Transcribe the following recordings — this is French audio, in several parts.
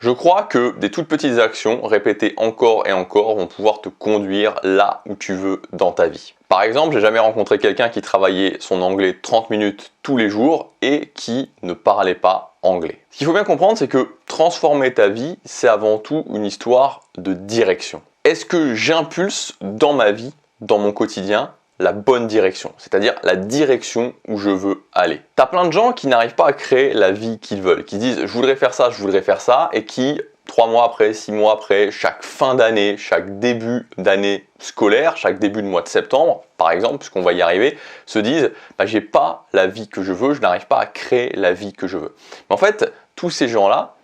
Je crois que des toutes petites actions répétées encore et encore vont pouvoir te conduire là où tu veux dans ta vie. Par exemple, j'ai jamais rencontré quelqu'un qui travaillait son anglais 30 minutes tous les jours et qui ne parlait pas anglais. Ce qu'il faut bien comprendre, c'est que transformer ta vie, c'est avant tout une histoire de direction. Est-ce que j'impulse dans ma vie, dans mon quotidien, la bonne direction, c'est-à-dire la direction où je veux aller. T'as plein de gens qui n'arrivent pas à créer la vie qu'ils veulent, qui disent je voudrais faire ça, et qui 3 mois après, 6 mois après, chaque fin d'année, chaque début d'année scolaire, chaque début de mois de septembre, par exemple, puisqu'on va y arriver, se disent j'ai pas la vie que je veux, je n'arrive pas à créer la vie que je veux. Mais en fait, tous ces gens-là,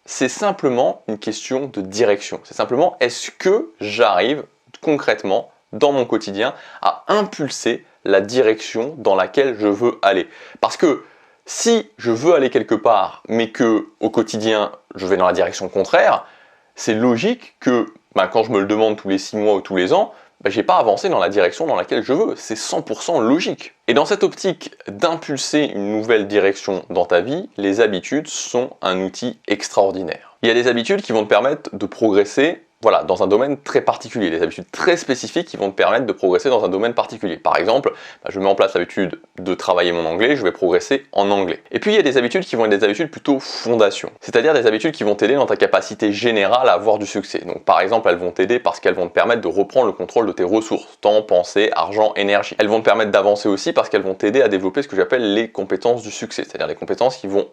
c'est simplement une question de direction. C'est simplement est-ce que j'arrive concrètement dans mon quotidien à impulser la direction dans laquelle je veux aller. Parce que si je veux aller quelque part, mais que au quotidien je vais dans la direction contraire, c'est logique que quand je me le demande tous les 6 mois ou tous les ans, j'ai pas avancé dans la direction dans laquelle je veux. C'est 100% logique. Et dans cette optique d'impulser une nouvelle direction dans ta vie, les habitudes sont un outil extraordinaire. Il y a des habitudes qui vont te permettre de progresser dans un domaine très particulier, des habitudes très spécifiques qui vont te permettre de progresser dans un domaine particulier. Par exemple, je mets en place l'habitude de travailler mon anglais, je vais progresser en anglais. Et puis il y a des habitudes qui vont être des habitudes plutôt fondation, c'est-à-dire des habitudes qui vont t'aider dans ta capacité générale à avoir du succès. Donc par exemple, elles vont t'aider parce qu'elles vont te permettre de reprendre le contrôle de tes ressources, temps, pensée, argent, énergie. Elles vont te permettre d'avancer aussi parce qu'elles vont t'aider à développer ce que j'appelle les compétences du succès, c'est-à-dire les compétences qui vont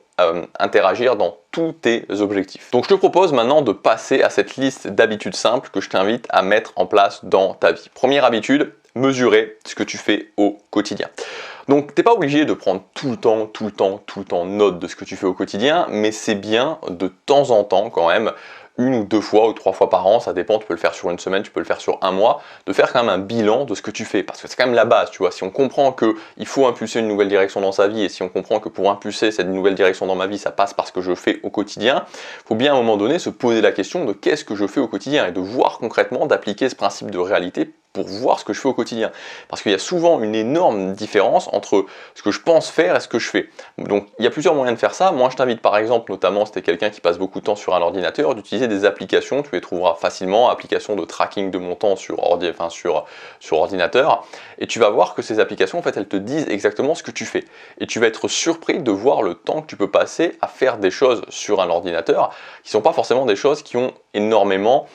interagir dans tous tes objectifs. Donc je te propose maintenant de passer à cette liste d'habitudes simples que je t'invite à mettre en place dans ta vie. Première habitude, mesurer ce que tu fais au quotidien. Donc t'es pas obligé de prendre tout le temps note de ce que tu fais au quotidien, mais c'est bien de temps en temps quand même, 1 ou 2 fois ou 3 fois par an, ça dépend, tu peux le faire sur une semaine, tu peux le faire sur un mois, de faire quand même un bilan de ce que tu fais, parce que c'est quand même la base, tu vois. Si on comprend qu'il faut impulser une nouvelle direction dans sa vie, et si on comprend que pour impulser cette nouvelle direction dans ma vie, ça passe par ce que je fais au quotidien, il faut bien à un moment donné se poser la question de qu'est-ce que je fais au quotidien, et de voir concrètement, d'appliquer ce principe de réalité pour voir ce que je fais au quotidien. Parce qu'il y a souvent une énorme différence entre ce que je pense faire et ce que je fais. Donc il y a plusieurs moyens de faire ça. Moi je t'invite par exemple, notamment si tu es quelqu'un qui passe beaucoup de temps sur un ordinateur, d'utiliser des applications, tu les trouveras facilement, applications de tracking de mon temps sur ordinateur, et tu vas voir que ces applications en fait elles te disent exactement ce que tu fais. Et tu vas être surpris de voir le temps que tu peux passer à faire des choses sur un ordinateur qui ne sont pas forcément des choses qui ont énormément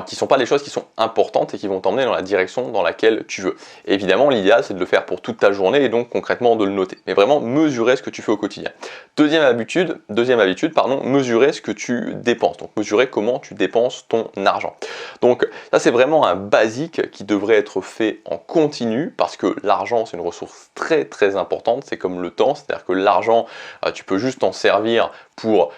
qui ne sont pas des choses qui sont importantes et qui vont t'emmener dans la direction dans laquelle tu veux. Et évidemment, l'idéal, c'est de le faire pour toute ta journée et donc concrètement de le noter. Mais vraiment, mesurer ce que tu fais au quotidien. Deuxième habitude, mesurer ce que tu dépenses. Donc, mesurer comment tu dépenses ton argent. Donc, ça, c'est vraiment un basique qui devrait être fait en continu parce que l'argent, c'est une ressource très, très importante. C'est comme le temps, c'est-à-dire que l'argent, tu peux juste t'en servir pour,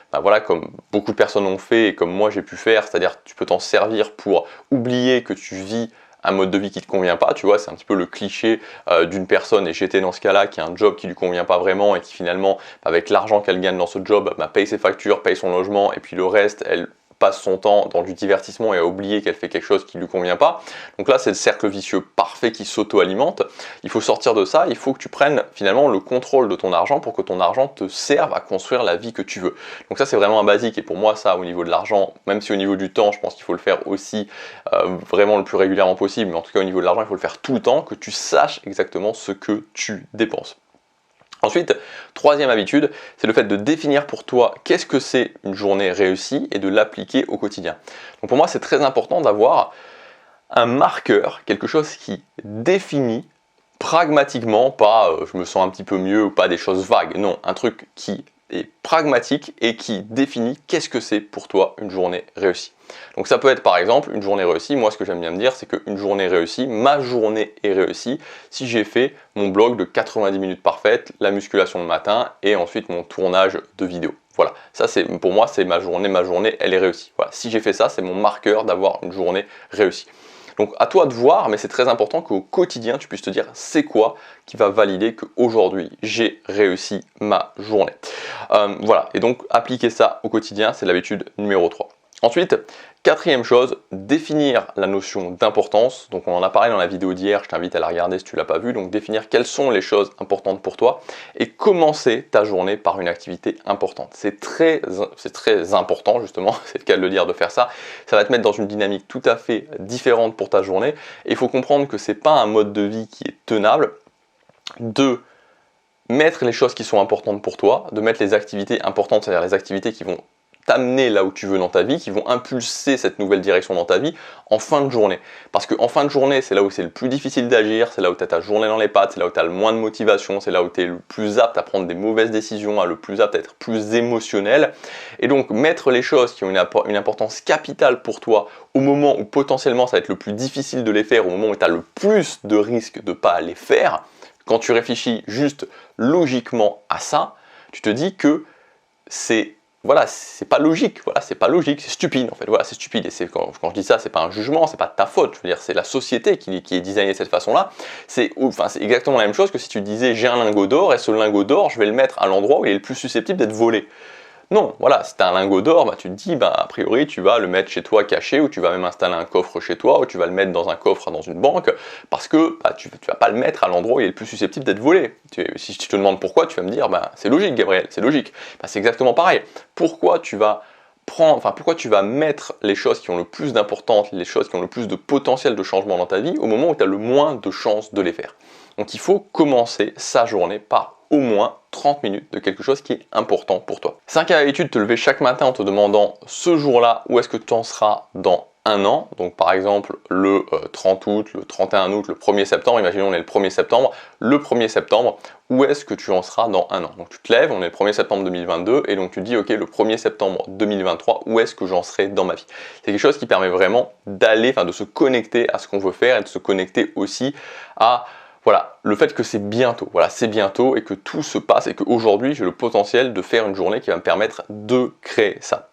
comme beaucoup de personnes ont fait et comme moi j'ai pu faire, c'est-à-dire tu peux t'en servir pour oublier que tu vis un mode de vie qui ne te convient pas, tu vois, c'est un petit peu le cliché d'une personne, et j'étais dans ce cas-là, qui a un job qui ne lui convient pas vraiment et qui finalement, avec l'argent qu'elle gagne dans ce job, paye ses factures, paye son logement, et puis le reste, elle passe son temps dans du divertissement et a oublié qu'elle fait quelque chose qui ne lui convient pas. Donc là, c'est le cercle vicieux parfait qui s'auto-alimente. Il faut sortir de ça, il faut que tu prennes finalement le contrôle de ton argent pour que ton argent te serve à construire la vie que tu veux. Donc ça, c'est vraiment un basique, et pour moi, ça, au niveau de l'argent, même si au niveau du temps, je pense qu'il faut le faire aussi vraiment le plus régulièrement possible, mais en tout cas au niveau de l'argent, il faut le faire tout le temps, que tu saches exactement ce que tu dépenses. Ensuite, troisième habitude, c'est le fait de définir pour toi qu'est-ce que c'est une journée réussie et de l'appliquer au quotidien. Donc pour moi, c'est très important d'avoir un marqueur, quelque chose qui définit pragmatiquement, pas je me sens un petit peu mieux ou pas des choses vagues, non, un truc qui est pragmatique et qui définit qu'est-ce que c'est pour toi une journée réussie. Donc ça peut être par exemple une journée réussie. Moi ce que j'aime bien me dire, c'est qu'une journée réussie, ma journée est réussie si j'ai fait mon blog de 90 minutes parfaites, la musculation le matin et ensuite mon tournage de vidéo. Voilà, ça c'est pour moi c'est ma journée elle est réussie. Voilà, si j'ai fait ça, c'est mon marqueur d'avoir une journée réussie. Donc à toi de voir, mais c'est très important qu'au quotidien tu puisses te dire c'est quoi qui va valider qu'aujourd'hui j'ai réussi ma journée. Voilà, et donc appliquer ça au quotidien, c'est l'habitude numéro 3. Ensuite, Quatrième chose, définir la notion d'importance. Donc on en a parlé dans la vidéo d'hier, je t'invite à la regarder si tu ne l'as pas vue. Donc définir quelles sont les choses importantes pour toi et commencer ta journée par une activité importante. C'est très important justement, c'est le cas de le dire, de faire ça. Ça va te mettre dans une dynamique tout à fait différente pour ta journée. Et il faut comprendre que ce n'est pas un mode de vie qui est tenable. De mettre les choses qui sont importantes pour toi, de mettre les activités importantes, c'est-à-dire les activités qui vont t'amener là où tu veux dans ta vie, qui vont impulser cette nouvelle direction dans ta vie en fin de journée. Parce qu'en fin de journée, c'est là où c'est le plus difficile d'agir, c'est là où tu as ta journée dans les pattes, c'est là où tu as le moins de motivation, c'est là où tu es le plus apte à prendre des mauvaises décisions, le plus apte à être plus émotionnel. Et donc mettre les choses qui ont une importance capitale pour toi au moment où potentiellement ça va être le plus difficile de les faire, au moment où tu as le plus de risques de ne pas les faire, quand tu réfléchis juste logiquement à ça, tu te dis que c'est pas logique, c'est pas logique, c'est stupide en fait, c'est stupide. Et quand je dis ça, c'est pas un jugement, c'est pas de ta faute, je veux dire, c'est la société qui est designée de cette façon-là. C'est exactement la même chose que si tu disais j'ai un lingot d'or et ce lingot d'or, je vais le mettre à l'endroit où il est le plus susceptible d'être volé. Non, si tu as un lingot d'or, tu te dis, a priori, tu vas le mettre chez toi caché, ou tu vas même installer un coffre chez toi, ou tu vas le mettre dans un coffre dans une banque, parce que tu vas pas le mettre à l'endroit où il est le plus susceptible d'être volé. Si je te demande pourquoi, tu vas me dire, c'est logique Gabriel, c'est logique. C'est exactement pareil. Pourquoi tu vas mettre les choses qui ont le plus d'importance, les choses qui ont le plus de potentiel de changement dans ta vie, au moment où tu as le moins de chances de les faire. Donc il faut commencer sa journée par au moins 30 minutes de quelque chose qui est important pour toi. Cinquième habitude, te lever chaque matin en te demandant ce jour-là où est-ce que tu en seras dans un an. Donc par exemple le 30 août, le 31 août, le 1er septembre, imaginons on est le 1er septembre, le 1er septembre, où est-ce que tu en seras dans un an? Donc tu te lèves, on est le 1er septembre 2022 et donc tu te dis ok, le 1er septembre 2023, où est-ce que j'en serai dans ma vie? C'est quelque chose qui permet vraiment de se connecter à ce qu'on veut faire et de se connecter aussi à le fait que c'est bientôt, c'est bientôt et que tout se passe et qu'aujourd'hui j'ai le potentiel de faire une journée qui va me permettre de créer ça.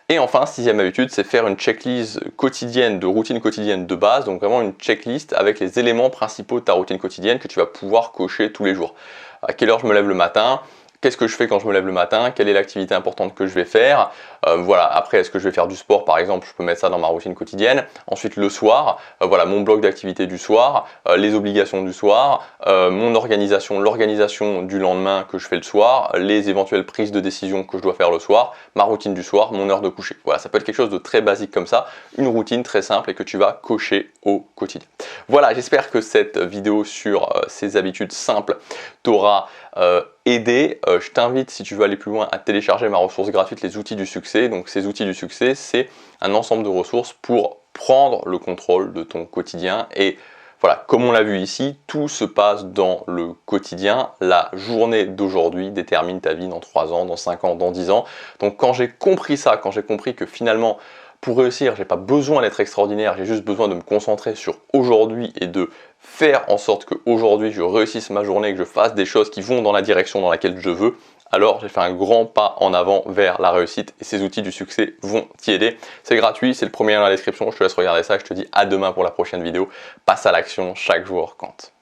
Et enfin, sixième habitude, c'est faire une checklist quotidienne, de routine quotidienne de base, donc vraiment une checklist avec les éléments principaux de ta routine quotidienne que tu vas pouvoir cocher tous les jours. À quelle heure je me lève le matin? Qu'est-ce que je fais quand je me lève le matin? Quelle est l'activité importante que je vais faire? Après, est-ce que je vais faire du sport par exemple? Je peux mettre ça dans ma routine quotidienne. Ensuite, le soir, mon bloc d'activité du soir, les obligations du soir, mon organisation, l'organisation du lendemain que je fais le soir, les éventuelles prises de décision que je dois faire le soir, ma routine du soir, mon heure de coucher. Ça peut être quelque chose de très basique comme ça, une routine très simple et que tu vas cocher au quotidien. J'espère que cette vidéo sur ces habitudes simples t'aura aidé. Je t'invite, si tu veux aller plus loin, à télécharger ma ressource gratuite, les outils du succès. Donc ces outils du succès, c'est un ensemble de ressources pour prendre le contrôle de ton quotidien. Et comme on l'a vu ici, tout se passe dans le quotidien. La journée d'aujourd'hui détermine ta vie dans 3 ans, dans 5 ans, dans 10 ans. Donc quand j'ai compris ça, quand j'ai compris que finalement, pour réussir, j'ai pas besoin d'être extraordinaire, j'ai juste besoin de me concentrer sur aujourd'hui et de faire en sorte qu'aujourd'hui je réussisse ma journée et que je fasse des choses qui vont dans la direction dans laquelle je veux, alors j'ai fait un grand pas en avant vers la réussite et ces outils du succès vont t'y aider. C'est gratuit, c'est le premier lien dans la description, je te laisse regarder ça, je te dis à demain pour la prochaine vidéo. Passe à l'action, chaque jour compte.